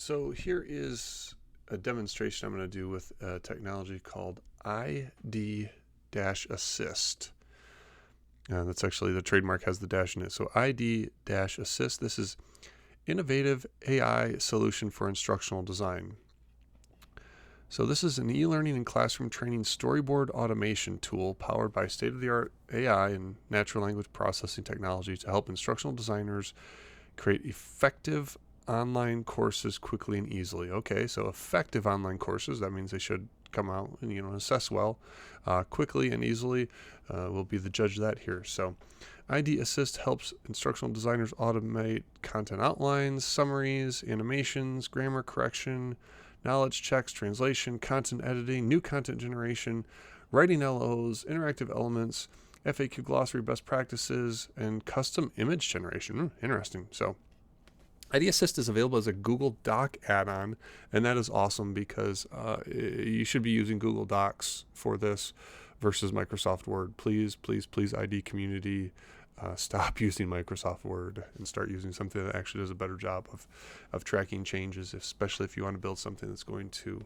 So here is a demonstration I'm going to do with a technology called ID-Assist. That's actually the trademark has the dash in it. So ID-Assist. This is innovative AI solution for instructional design. So this is an e-learning and classroom training storyboard automation tool powered by state-of-the-art AI and natural language processing technology to help instructional designers create effective online courses quickly and easily. Okay, so effective online courses, that means they should come out and assess well. Quickly and easily, we'll be the judge of that here. So ID Assist helps instructional designers automate content outlines, summaries, animations, grammar correction, knowledge checks, translation, content editing, new content generation, writing LOs, interactive elements, FAQ glossary, best practices, and custom image generation. Interesting. So ID Assist is available as a Google Doc add-on, and that is awesome because you should be using Google Docs for this versus Microsoft Word. Please, please, please, ID community, stop using Microsoft Word and start using something that actually does a better job of tracking changes, especially if you want to build something that's going to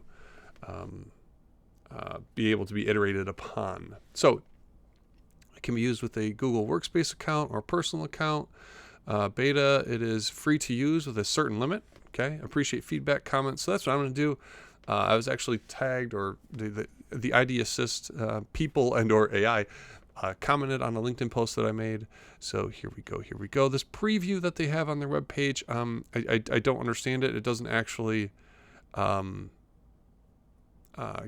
be able to be iterated upon. So it can be used with a Google Workspace account or personal account. Beta, it is free to use with a certain limit. Okay, appreciate feedback, comments. So that's what I'm going to do. I was actually tagged, or the ID Assist people and or AI commented on a LinkedIn post that I made. So here we go. Here we go. This preview that they have on their webpage, I don't understand it. It doesn't actually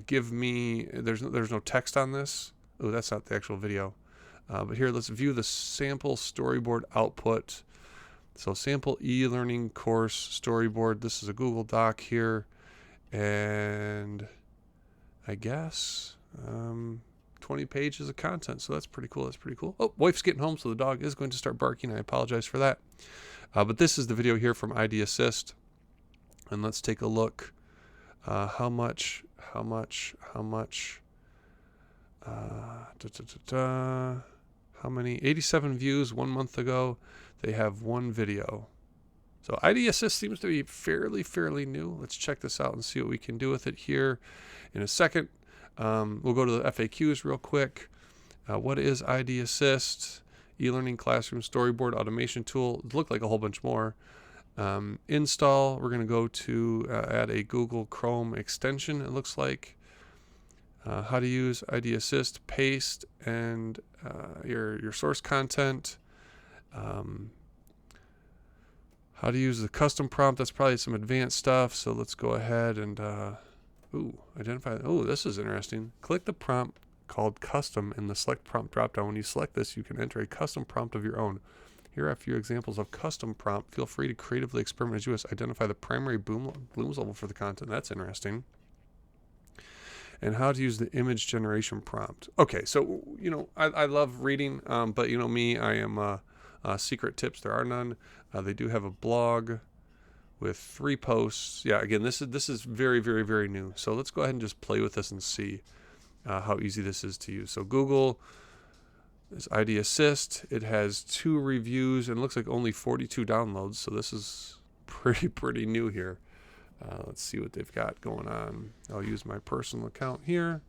give me. There's no text on this. Oh, that's not the actual video. But here, let's view the sample storyboard output. So sample e-learning course storyboard. This is a Google Doc here. And I guess 20 pages of content. So that's pretty cool. That's pretty cool. Oh, wife's getting home, so the dog is going to start barking. I apologize for that. But this is the video here from ID Assist. And let's take a look. How much? How many? 87 views 1 month ago. They have one video. So ID Assist seems to be fairly new. Let's check this out and see what we can do with it here in a second. We'll go to the FAQs real quick. What is ID Assist? E-learning classroom storyboard automation tool. It looked like a whole bunch more. Install. We're going to go to add a Google Chrome extension, it looks like. How to use ID Assist, paste, and your source content. How to use the custom prompt. That's probably some advanced stuff. So let's go ahead and identify. Oh, this is interesting. Click the prompt called custom in the select prompt dropdown. When you select this, you can enter a custom prompt of your own. Here are a few examples of custom prompt. Feel free to creatively experiment as you identify the primary Bloom's level for the content. That's interesting. And how to use the image generation prompt. Okay, so I love reading, but me, I am secret tips. There are none. They do have a blog with 3 posts. Yeah, again, this is very new. So let's go ahead and just play with this and see how easy this is to use. So Google is ID Assist. It has 2 reviews and looks like only 42 downloads. So this is pretty new here. Let's see what they've got going on. I'll use my personal account here.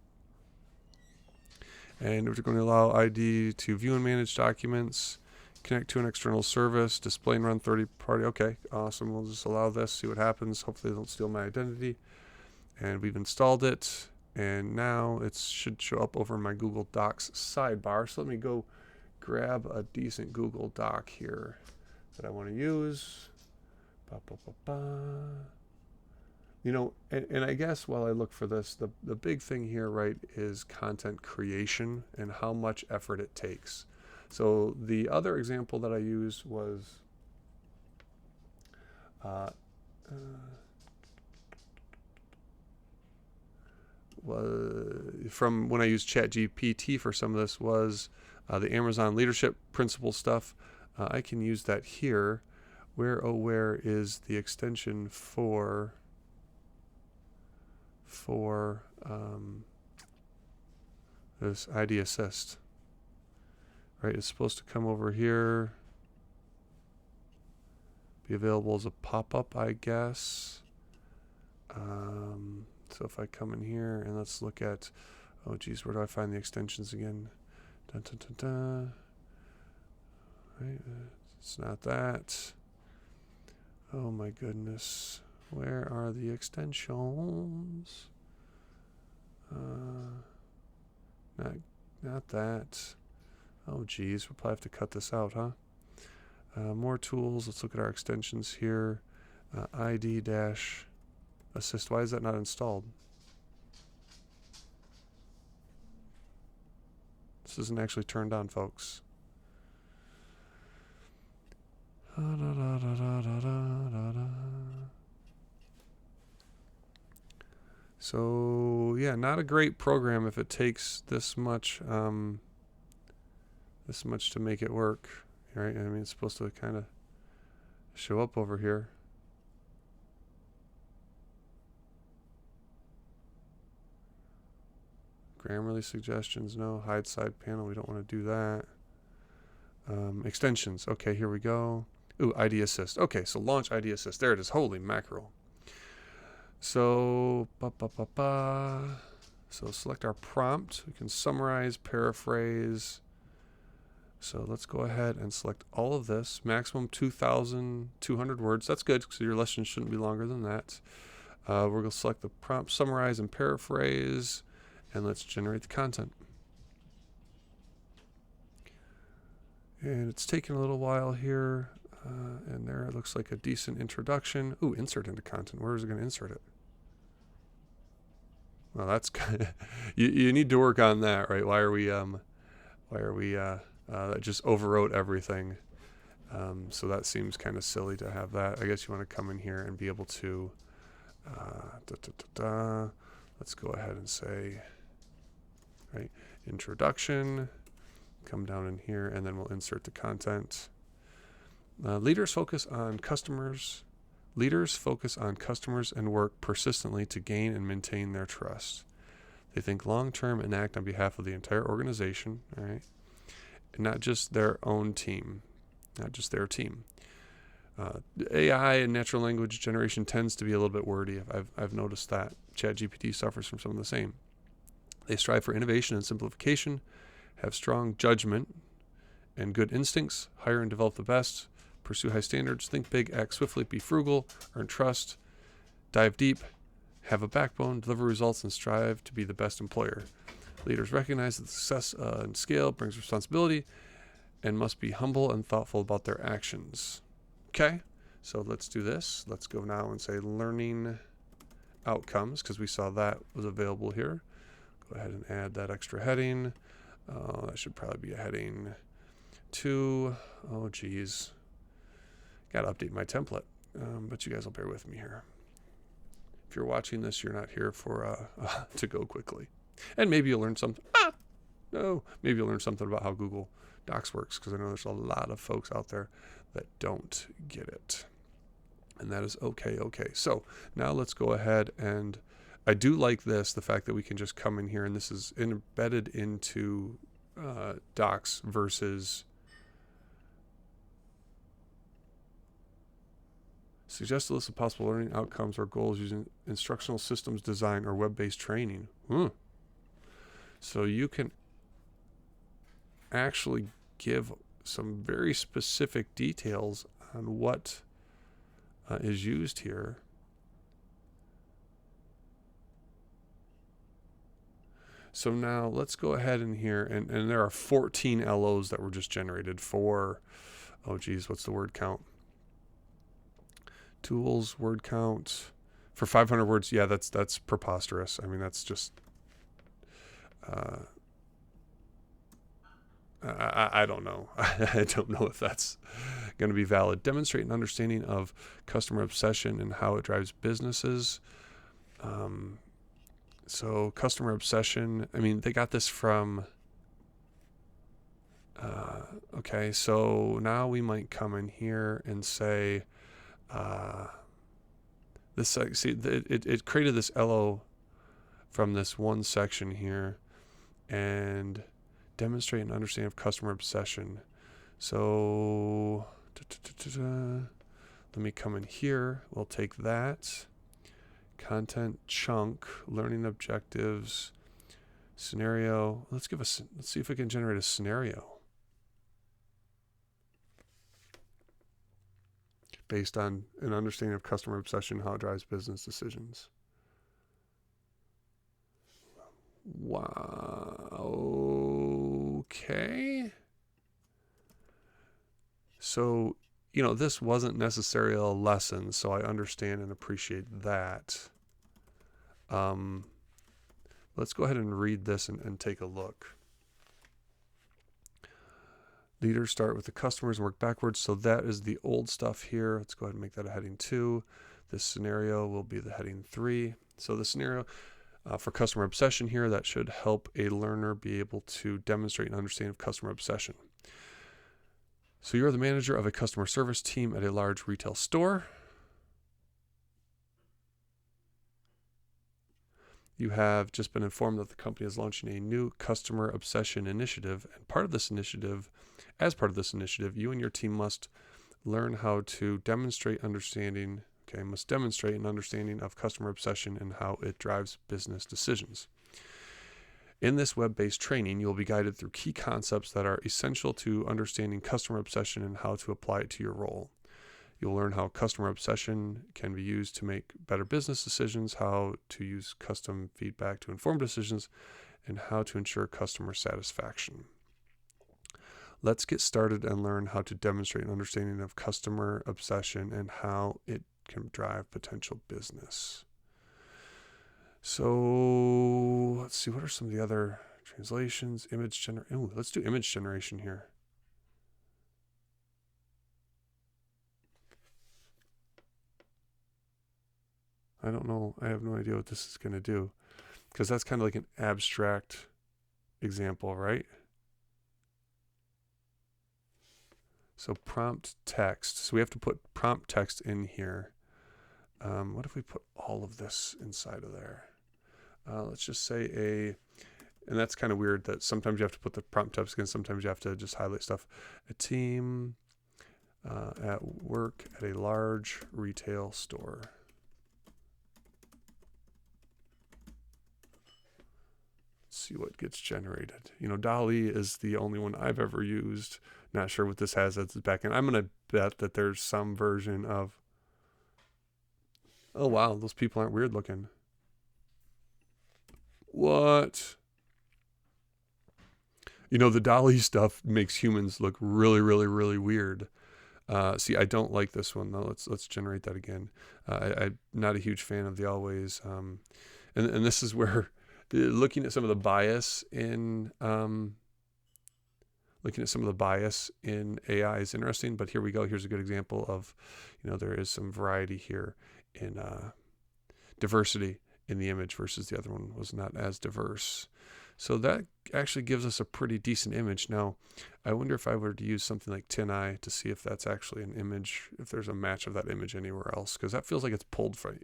And we're going to allow ID to view and manage documents, connect to an external service, display and run third-party. Okay, awesome. We'll just allow this, see what happens. Hopefully they don't steal my identity. And we've installed it. And now it should show up over my Google Docs sidebar. So let me go grab a decent Google Doc here that I want to use. And I guess while I look for this, the big thing here, right, is content creation and how much effort it takes. So the other example that I used was from when I used ChatGPT for some of this was the Amazon leadership principle stuff. I can use that here. Where is the extension for this ID Assist? Right, it's supposed to come over here, be available as a pop-up, I guess. So if I come in here and let's look at, oh geez, where do I find the extensions again? Dun, dun, dun, dun. Right, it's not that. Oh my goodness, where are the extensions? Not that. Oh geez, we'll probably have to cut this out, huh? More tools. Let's look at our extensions here. ID-assist. Why is that not installed? This isn't actually turned on, folks. So yeah, not a great program if it takes this much to make it work, right? I mean, it's supposed to kind of show up over here. Grammarly suggestions, no. Hide side panel, we don't want to do that. Extensions, okay, here we go. Ooh, ID Assist. Okay, so launch ID Assist. There it is. Holy mackerel. So, so select our prompt. We can summarize, paraphrase. So let's go ahead and select all of this. Maximum 2,200 words. That's good because your lesson shouldn't be longer than that. We're going to select the prompt, summarize, and paraphrase. And let's generate the content. And it's taking a little while here. And there it looks like a decent introduction. Ooh, insert into content. Where is it going to insert it? Well, that's kind of, you need to work on that, right? Why are we that just overwrote everything. So that seems kind of silly to have that. I guess you want to come in here and be able to let's go ahead and say, right, introduction, come down in here, and then we'll insert the content. Leaders focus on customers and work persistently to gain and maintain their trust. They think long-term and act on behalf of the entire organization, all right? And not just their own team, not just their team. AI and natural language generation tends to be a little bit wordy. I've noticed that. ChatGPT suffers from some of the same. They strive for innovation and simplification, have strong judgment and good instincts, hire and develop the best, pursue high standards, think big, act swiftly, be frugal, earn trust, dive deep, have a backbone, deliver results, and strive to be the best employer. Leaders recognize that success and scale brings responsibility and must be humble and thoughtful about their actions. Okay, so let's do this. Let's go now and say learning outcomes, because we saw that was available here. Go ahead and add that extra heading. That should probably be a heading 2. Oh, geez. Got to update my template, but you guys will bear with me here. If you're watching this, you're not here for to go quickly. And maybe you'll learn something. Maybe you'll learn something about how Google Docs works, because I know there's a lot of folks out there that don't get it. And that is okay. So now let's go ahead, and I do like this, the fact that we can just come in here, and this is embedded into Docs versus suggest a list of possible learning outcomes or goals using instructional systems design or web-based training. So you can actually give some very specific details on what is used here. So now let's go ahead in here, and there are 14 LOs that were just generated for, oh geez, what's the word count? Tools, word count for 500 words. Yeah, that's preposterous. I mean, that's just I don't know. I don't know if that's going to be valid. Demonstrate an understanding of customer obsession and how it drives businesses. So customer obsession, I mean, they got this from, okay, so now we might come in here and say, this, see, it created this LO from this one section here, and demonstrate an understanding of customer obsession. So let me come in here. We'll take that, content chunk, learning objectives, scenario. Let's see if we can generate a scenario based on an understanding of customer obsession, how it drives business decisions. Wow. Okay. So, this wasn't necessarily a lesson, so I understand and appreciate that. Let's go ahead and read this and take a look. Leaders start with the customers and work backwards. So that is the old stuff here. Let's go ahead and make that a heading 2. This scenario will be the heading 3. So the scenario for customer obsession here, that should help a learner be able to demonstrate an understanding of customer obsession. So you're the manager of a customer service team at a large retail store. You have just been informed that the company is launching a new customer obsession initiative. And as part of this initiative, you and your team must learn how to demonstrate an understanding of customer obsession and how it drives business decisions. In this web-based training, you will be guided through key concepts that are essential to understanding customer obsession and how to apply it to your role. You'll learn how customer obsession can be used to make better business decisions, how to use custom feedback to inform decisions, and how to ensure customer satisfaction. Let's get started and learn how to demonstrate an understanding of customer obsession and how it can drive potential business. So let's see, what are some of the other translations? Let's do image generation here. I don't know. I have no idea what this is going to do, because that's kind of like an abstract example, right? So prompt text. So we have to put prompt text in here. What if we put all of this inside of there? Let's just say and that's kind of weird that sometimes you have to put the prompt text in, sometimes you have to just highlight stuff. A team at work at a large retail store. See what gets generated. DALL-E is the only one I've ever used. Not sure what this has as its backend. I'm going to bet that there's some version of... Oh, wow. Those people aren't weird looking. What? The DALL-E stuff makes humans look really, really, really weird. See, I don't like this one, though. Let's generate that again. I'm not a huge fan of the always. And this is where... Looking at some of the bias in AI is interesting, but here we go. Here's a good example of, there is some variety here in diversity in the image versus the other one was not as diverse. So that actually gives us a pretty decent image. Now, I wonder if I were to use something like TinEye to see if that's actually an image, if there's a match of that image anywhere else, because that feels like it's pulled from.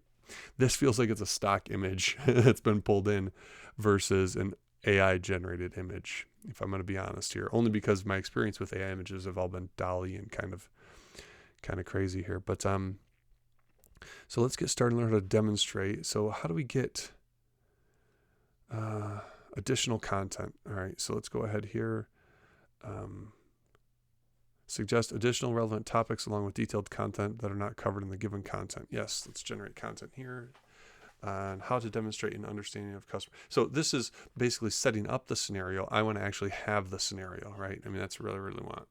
This feels like it's a stock image that's been pulled in versus an AI generated image, if I'm going to be honest here, only because my experience with AI images have all been DALL-E and kind of crazy here. But so let's get started and learn how to demonstrate. So how do we get additional content? All right, so let's go ahead here. Suggest additional relevant topics along with detailed content that are not covered in the given content. Yes, let's generate content here on how to demonstrate an understanding of customer. So this is basically setting up the scenario. I want to actually have the scenario, right? I mean, that's really, really want.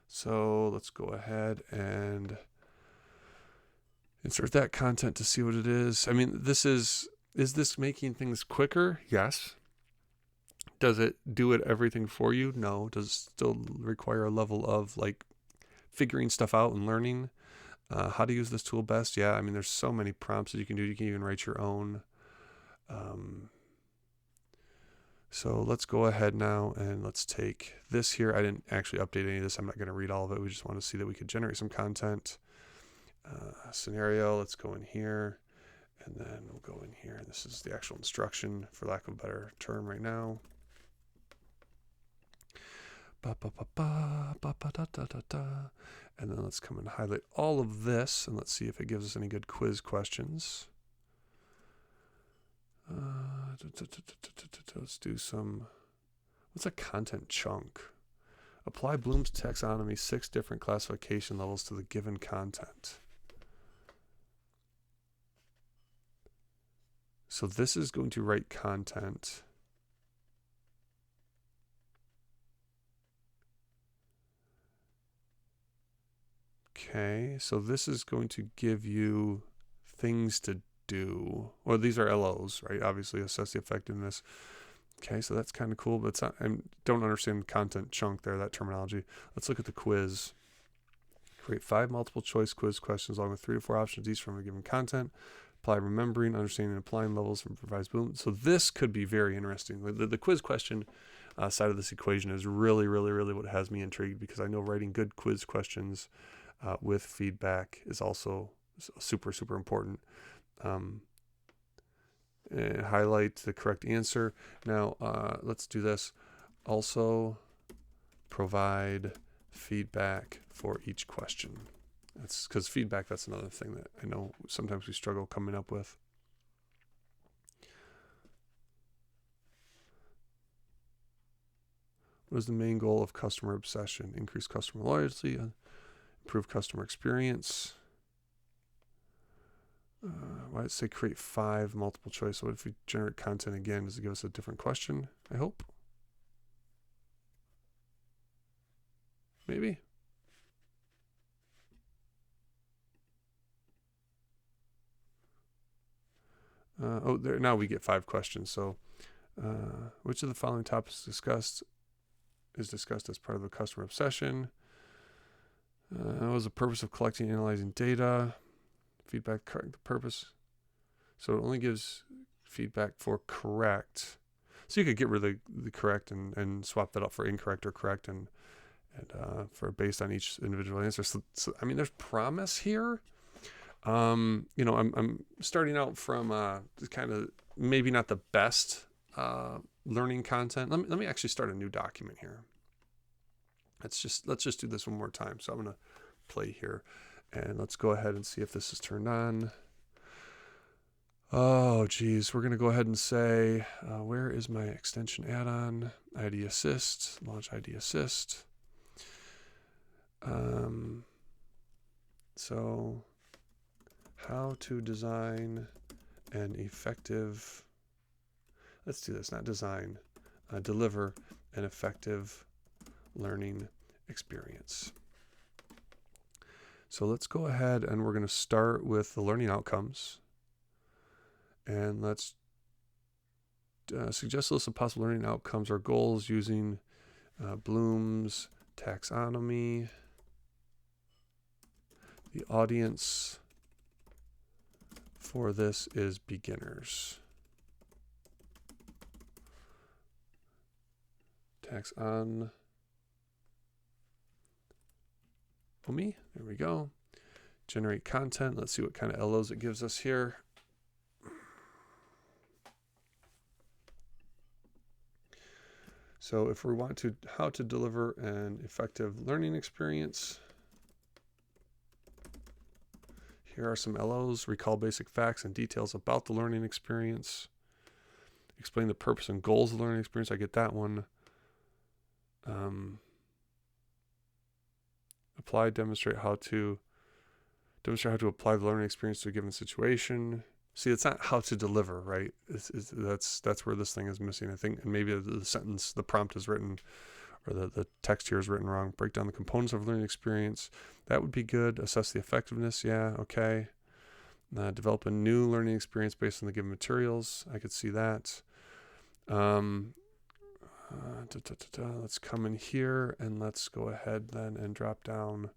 So let's go ahead and insert that content to see what it is. I mean, is this making things quicker? Yes. Does it do everything for you? No. Does it still require a level of figuring stuff out and learning? How to use this tool best? Yeah, I mean, there's so many prompts that you can do. You can even write your own. So let's go ahead now and let's take this here. I didn't actually update any of this. I'm not going to read all of it. We just want to see that we could generate some content. Scenario, let's go in here. And then we'll go in here. This is the actual instruction, for lack of a better term right now. And then let's come and highlight all of this, and let's see if it gives us any good quiz questions. Let's do some, what's a content chunk? Apply Bloom's taxonomy, 6 different classification levels to the given content. So this is going to write content. Okay, so this is going to give you things to do. Well, these are LOs, right? Obviously, assess the effectiveness. Okay, so that's kind of cool, but it's not, I don't understand content chunk there, that terminology. Let's look at the quiz. Create 5 multiple choice quiz questions along with 3 to 4 options each from a given content. Apply remembering, understanding, and applying levels from provides Bloom. So this could be very interesting. The quiz question side of this equation is really what has me intrigued, because I know writing good quiz questions with feedback is also super important. Highlight the correct answer. Now let's do this. Also provide feedback for each question. That's because feedback, that's another thing that I know sometimes we struggle coming up with. What is the main goal of customer obsession? Increase customer loyalty, improve customer experience. Why did it say create 5 multiple choice? What if we generate content again? Does it give us a different question? I hope. Maybe. Oh, there, now we get 5 questions. So which of the following topics is discussed as part of the customer obsession? What was the purpose of collecting and analyzing data? Feedback, the purpose. So it only gives feedback for correct. So you could get rid of the correct and swap that up for incorrect or correct, and for based on each individual answer. So I mean, there's promise here. You know, I'm starting out from kind of maybe not the best learning content. Let me actually start a new document here. Let's just do this one more time. So I'm gonna play here, and let's go ahead and see if this is turned on. Oh geez, we're gonna go ahead and say where is my extension add-on? ID Assist, launch ID Assist. So how to design an effective, let's do this, not design, deliver an effective learning experience. So let's go ahead and we're going to start with the learning outcomes. And let's suggest a list of possible learning outcomes or goals using Bloom's taxonomy. The audience for this is beginners. Taxonomy. There we go. Generate content. Let's see what kind of LOs it gives us here. So if we want to, how to deliver an effective learning experience, here are some LOs. Recall basic facts and details about the learning experience. Explain the purpose and goals of the learning experience. I get that one. Demonstrate how to apply the learning experience to a given situation. See, it's not how to deliver, right? That's where this thing is missing, I think. And maybe the sentence, the prompt is written, or the text here is written wrong. Break down the components of learning experience. That would be good. Assess the effectiveness. Yeah, okay. Develop a new learning experience based on the given materials. I could see that. Let's come in here and let's go ahead then and drop down.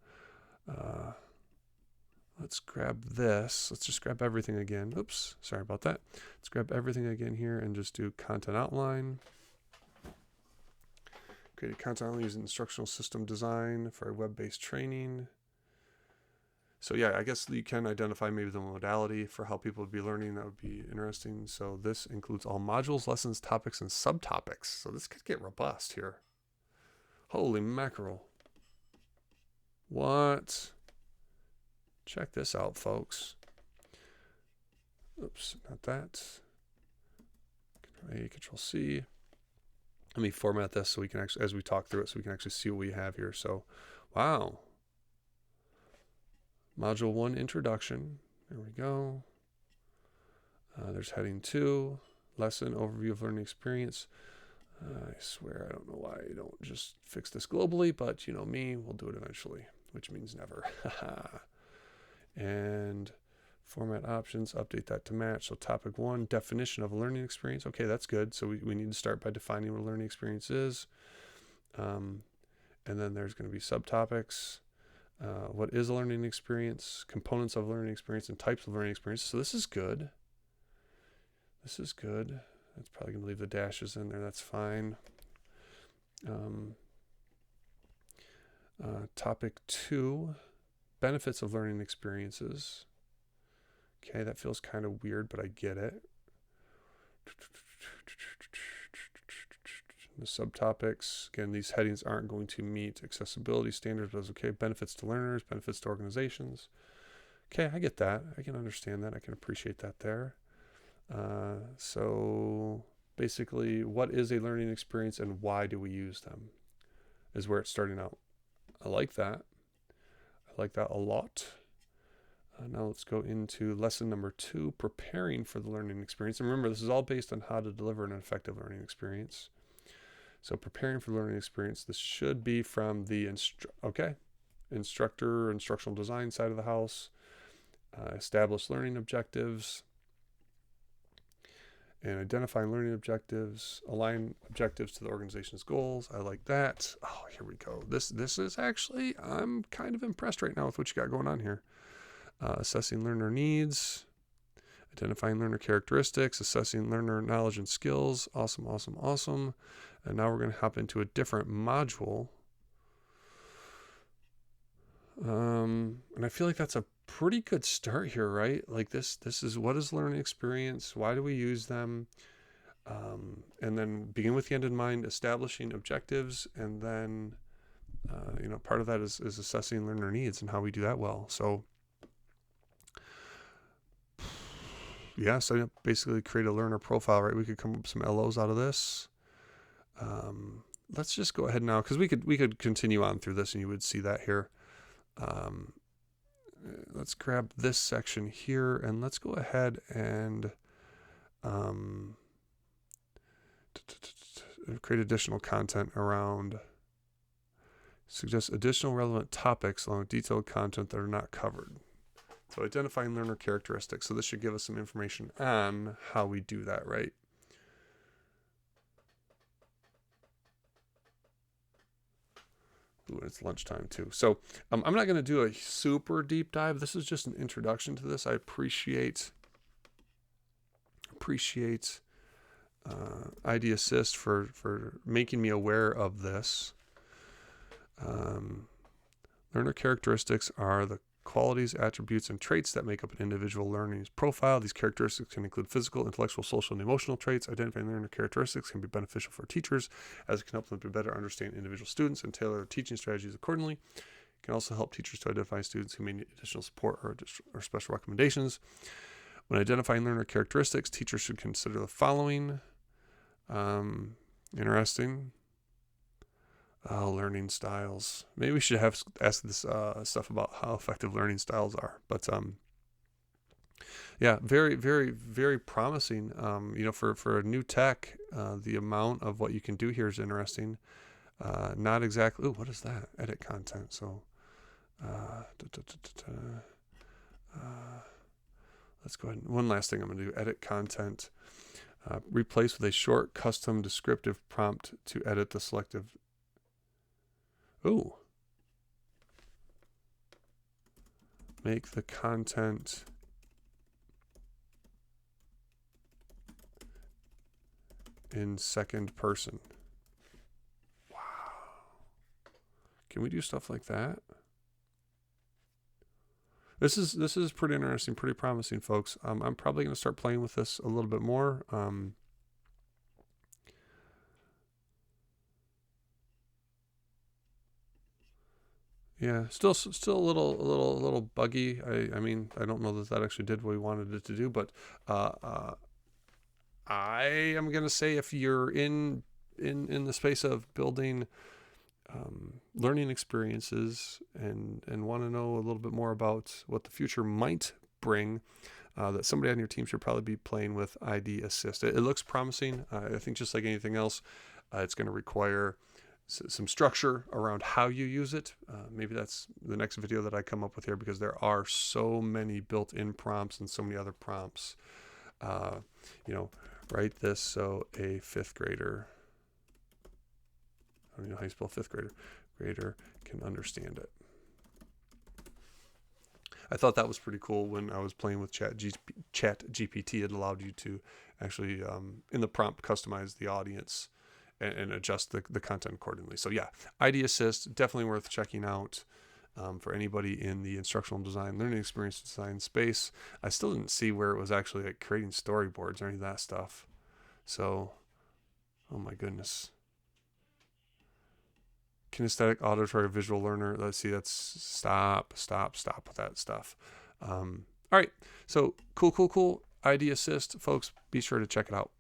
Let's grab this. Let's just grab everything again. Oops, sorry about that. Let's grab everything again here and just do content outline. Create a content outline using instructional system design for a web-based training. So yeah, I guess you can identify maybe the modality for how people would be learning. That would be interesting. So this includes all modules, lessons, topics, and subtopics. So this could get robust here. Holy mackerel. What? Check this out, folks. Oops, not that. Control A, Control C. Let me format this so we can actually, as we talk through it, so we can actually see what we have here. So, wow. Module 1, Introduction. There we go. There's heading 2, Lesson, Overview of Learning Experience. I swear I don't know why I don't just fix this globally, but you know me, we'll do it eventually, which means never. And format options, update that to match. So topic 1, definition of a learning experience. Okay, that's good. So we need to start by defining what a learning experience is. And then there's going to be subtopics. What is a learning experience? Components of learning experience and types of learning experience. So this is good. This is good. That's probably going to leave the dashes in there. That's fine. Topic 2, benefits of learning experiences. Okay, that feels kind of weird, but I get it. The subtopics, again, these headings aren't going to meet accessibility standards, but it's okay. Benefits to learners, benefits to organizations. Okay, I get that. I can understand that. I can appreciate that there. So basically, what is a learning experience and why do we use them is where it's starting out. I like that. I like that a lot. Now let's go into lesson number 2, preparing for the learning experience. And remember, this is all based on how to deliver an effective learning experience. So preparing for the learning experience, this should be from the instructor, instructional design side of the house, establish learning objectives, and identifying learning objectives, align objectives to the organization's goals. I like that. Oh, here we go. This is actually, I'm kind of impressed right now with what you got going on here. Assessing learner needs, identifying learner characteristics, assessing learner knowledge and skills. Awesome, awesome, awesome. And now we're going to hop into a different module. And I feel like that's a pretty good start here, right? Like this is, what is learning experience? Why do we use them? And then begin with the end in mind, establishing objectives. And then, part of that is assessing learner needs and how we do that well. So yeah, so basically create a learner profile, right? We could come up with some LOs out of this. Let's just go ahead now, because we could continue on through this and you would see that here. Let's grab this section here and let's go ahead and create additional content around, suggest additional relevant topics along with detailed content that are not covered. So identifying learner characteristics. So this should give us some information on how we do that, right? Ooh, it's lunchtime too. So I'm not going to do a super deep dive. This is just an introduction to this. I appreciate ID Assist for making me aware of this. Learner characteristics are the qualities, attributes, and traits that make up an individual learning profile. These characteristics can include physical, intellectual, social, and emotional traits. Identifying learner characteristics can be beneficial for teachers, as it can help them to better understand individual students and tailor teaching strategies accordingly. It can also help teachers to identify students who may need additional support or special recommendations. When identifying learner characteristics, teachers should consider the following. Interesting. Learning styles. Maybe we should have asked this stuff about how effective learning styles are. But yeah, very, very, very promising. For a new tech, the amount of what you can do here is interesting. Not exactly. Oh, what is that? Edit content. So let's go ahead. One last thing I'm going to do. Edit content. Replace with a short, custom, descriptive prompt to edit the selective. Ooh. Make the content in second person. Wow. Can we do stuff like that? This is pretty interesting, pretty promising, folks. I'm probably going to start playing with this a little bit more. Yeah, still a little buggy. I mean, I don't know that that actually did what we wanted it to do, but uh, uh, I am gonna say if you're in the space of building learning experiences and want to know a little bit more about what the future might bring, that somebody on your team should probably be playing with ID Assist. It looks promising. I think just like anything else, it's going to require some structure around how you use it. Maybe that's the next video that I come up with here, because there are so many built-in prompts and so many other prompts. Uh, you know, write this so a fifth grader, I don't even know how you spell fifth grader can understand it. I thought that was pretty cool when I was playing with Chat GPT. It allowed you to actually, in the prompt, customize the audience and adjust the content accordingly. So yeah, ID Assist, definitely worth checking out for anybody in the instructional design, learning experience design space. I still didn't see where it was actually like creating storyboards or any of that stuff. So, oh my goodness. Kinesthetic, auditory, visual learner. Let's see, that's stop with that stuff. All right, so cool. ID Assist, folks, be sure to check it out.